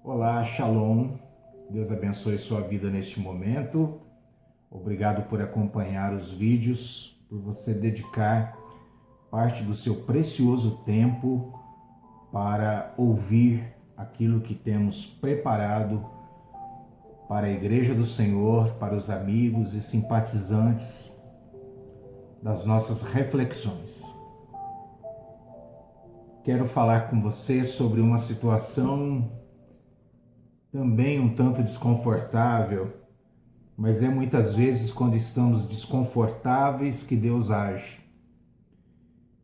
Olá, Shalom. Deus abençoe sua vida neste momento. Obrigado por acompanhar os vídeos, por você dedicar parte do seu precioso tempo para ouvir aquilo que temos preparado para a Igreja do Senhor, para os amigos e simpatizantes das nossas reflexões. Quero falar com você sobre uma situação também um tanto desconfortável, mas é muitas vezes quando estamos desconfortáveis que Deus age.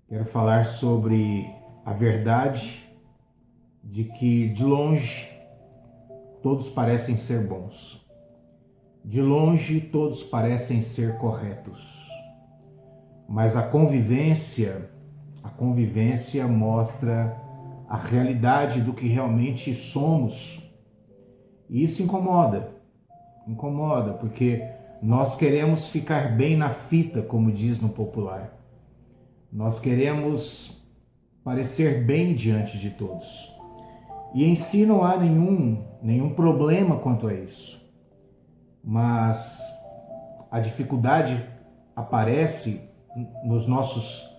Quero falar sobre a verdade de que de longe todos parecem ser bons. De longe todos parecem ser corretos. Mas a convivência mostra a realidade do que realmente somos. E isso incomoda, porque nós queremos ficar bem na fita, como diz no popular. Nós queremos parecer bem diante de todos. E em si não há nenhum problema quanto a isso. Mas a dificuldade aparece nos nossos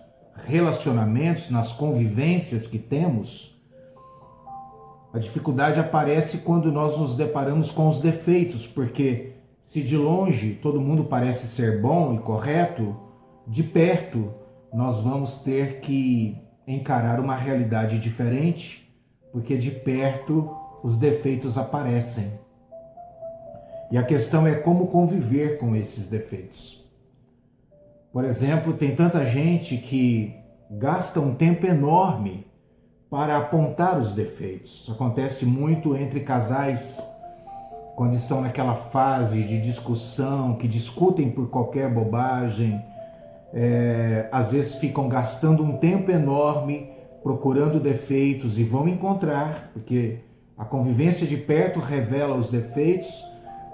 relacionamentos, nas convivências que temos. A dificuldade aparece quando nós nos deparamos com os defeitos, porque se de longe todo mundo parece ser bom e correto, de perto nós vamos ter que encarar uma realidade diferente, porque de perto os defeitos aparecem. E a questão é como conviver com esses defeitos. Por exemplo, tem tanta gente que gasta um tempo enorme para apontar os defeitos. Acontece muito entre casais, quando estão naquela fase de discussão, que discutem por qualquer bobagem, às vezes ficam gastando um tempo enorme procurando defeitos e vão encontrar, porque a convivência de perto revela os defeitos,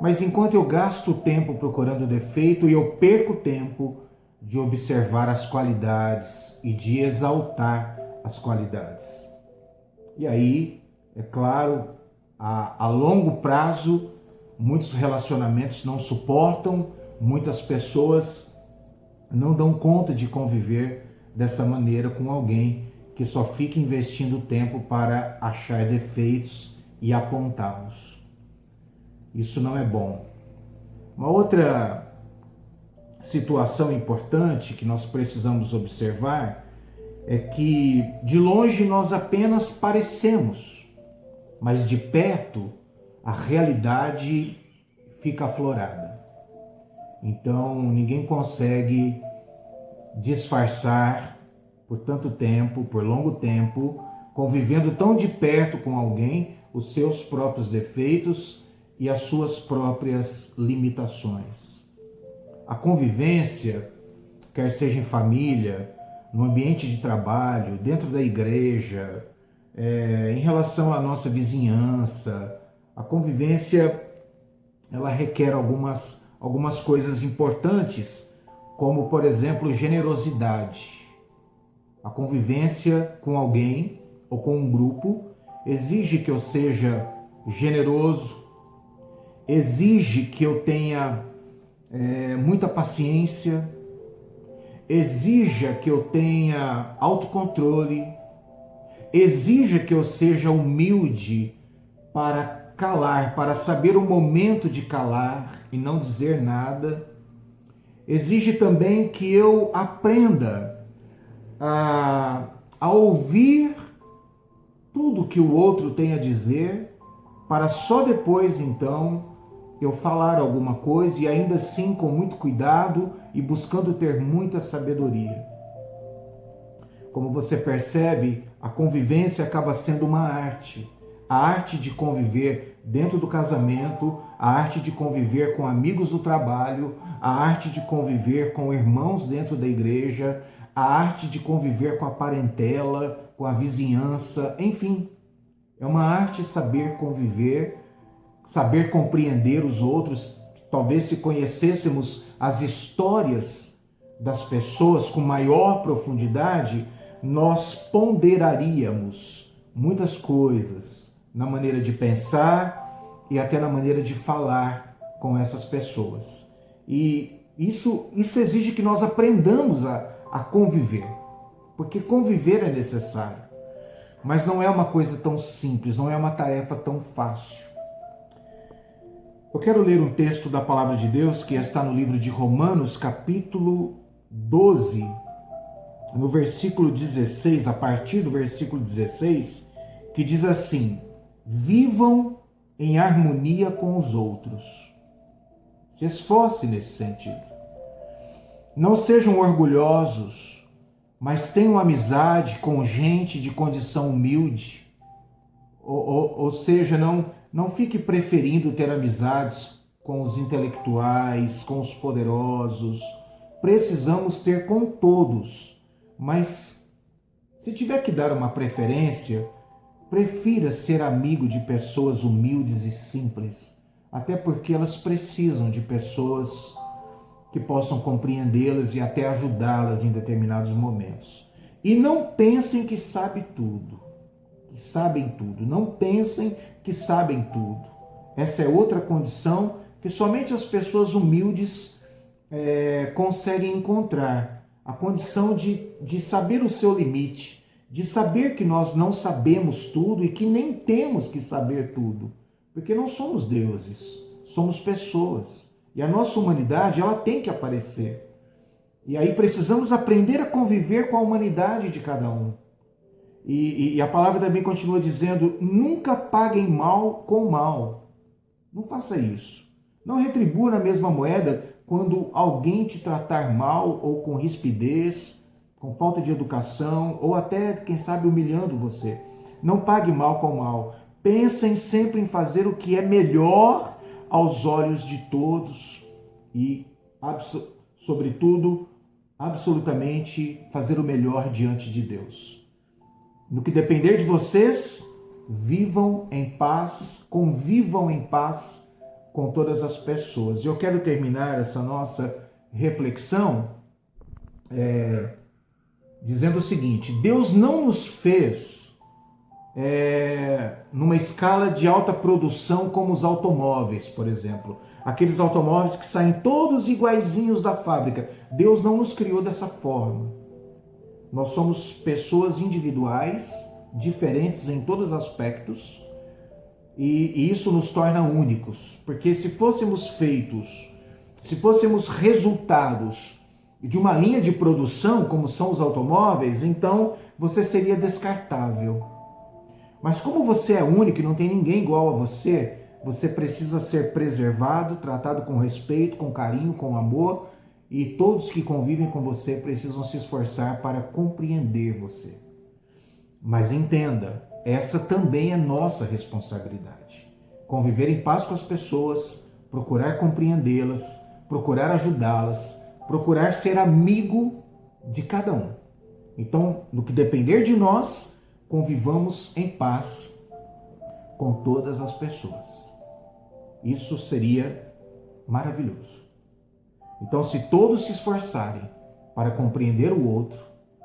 mas enquanto eu gasto tempo procurando defeito, eu perco tempo de observar as qualidades e de exaltar as qualidades. E aí, é claro, a longo prazo, muitos relacionamentos não suportam, muitas pessoas não dão conta de conviver dessa maneira com alguém que só fica investindo tempo para achar defeitos e apontá-los. Isso não é bom. Uma outra situação importante que nós precisamos observar é que de longe nós apenas parecemos, mas de perto a realidade fica aflorada. Então ninguém consegue disfarçar por tanto tempo, por longo tempo, convivendo tão de perto com alguém, os seus próprios defeitos e as suas próprias limitações. A convivência, quer seja em família, no ambiente de trabalho, dentro da igreja, em relação à nossa vizinhança, a convivência ela requer algumas coisas importantes, como, por exemplo, generosidade. A convivência com alguém ou com um grupo exige que eu seja generoso, exige que eu tenha muita paciência, exija que eu tenha autocontrole, exija que eu seja humilde para calar, para saber o momento de calar e não dizer nada. Exige também que eu aprenda a ouvir tudo que o outro tem a dizer, para só depois, então, eu falar alguma coisa, e ainda assim com muito cuidado e buscando ter muita sabedoria. Como você percebe, a convivência acaba sendo uma arte. A arte de conviver dentro do casamento, a arte de conviver com amigos do trabalho, a arte de conviver com irmãos dentro da igreja, a arte de conviver com a parentela, com a vizinhança, enfim. É uma arte saber conviver, saber compreender os outros. Talvez se conhecêssemos as histórias das pessoas com maior profundidade, nós ponderaríamos muitas coisas na maneira de pensar e até na maneira de falar com essas pessoas. E isso exige que nós aprendamos a conviver, porque conviver é necessário, mas não é uma coisa tão simples, não é uma tarefa tão fácil. Eu quero ler um texto da Palavra de Deus que está no livro de Romanos, capítulo 12, no versículo 16, a partir do versículo 16, que diz assim: vivam em harmonia com os outros. Se esforce nesse sentido. Não sejam orgulhosos, mas tenham amizade com gente de condição humilde. Ou seja, não fique preferindo ter amizades com os intelectuais, com os poderosos. Precisamos ter com todos, mas se tiver que dar uma preferência, prefira ser amigo de pessoas humildes e simples, até porque elas precisam de pessoas que possam compreendê-las e até ajudá-las em determinados momentos. E não pensem que sabem tudo. Não pensem que sabem tudo. Essa é outra condição que somente as pessoas humildes conseguem encontrar. A condição de saber o seu limite, de saber que nós não sabemos tudo e que nem temos que saber tudo. Porque não somos deuses, somos pessoas. E a nossa humanidade, ela tem que aparecer. E aí precisamos aprender a conviver com a humanidade de cada um. E a palavra também continua dizendo: nunca paguem mal com mal. Não faça isso. Não retribua na mesma moeda quando alguém te tratar mal ou com rispidez, com falta de educação ou até, quem sabe, humilhando você. Não pague mal com mal. Pensem sempre em fazer o que é melhor aos olhos de todos e, sobretudo, absolutamente fazer o melhor diante de Deus. No que depender de vocês, vivam em paz, convivam em paz com todas as pessoas. Eu quero terminar essa nossa reflexão dizendo o seguinte: Deus não nos fez numa escala de alta produção como os automóveis, por exemplo. Aqueles automóveis que saem todos iguaizinhos da fábrica. Deus não nos criou dessa forma. Nós somos pessoas individuais, diferentes em todos os aspectos, e isso nos torna únicos. Porque se fôssemos resultados de uma linha de produção, como são os automóveis, então você seria descartável. Mas como você é único e não tem ninguém igual a você, você precisa ser preservado, tratado com respeito, com carinho, com amor, e todos que convivem com você precisam se esforçar para compreender você. Mas entenda, essa também é nossa responsabilidade. Conviver em paz com as pessoas, procurar compreendê-las, procurar ajudá-las, procurar ser amigo de cada um. Então, no que depender de nós, convivamos em paz com todas as pessoas. Isso seria maravilhoso. Então, se todos se esforçarem para compreender o outro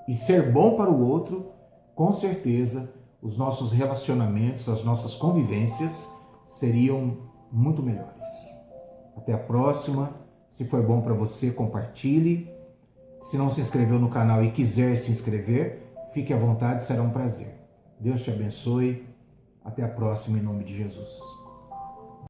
e ser bom para o outro, com certeza os nossos relacionamentos, as nossas convivências seriam muito melhores. Até a próxima. Se foi bom para você, compartilhe. Se não se inscreveu no canal e quiser se inscrever, fique à vontade, será um prazer. Deus te abençoe. Até a próxima, em nome de Jesus.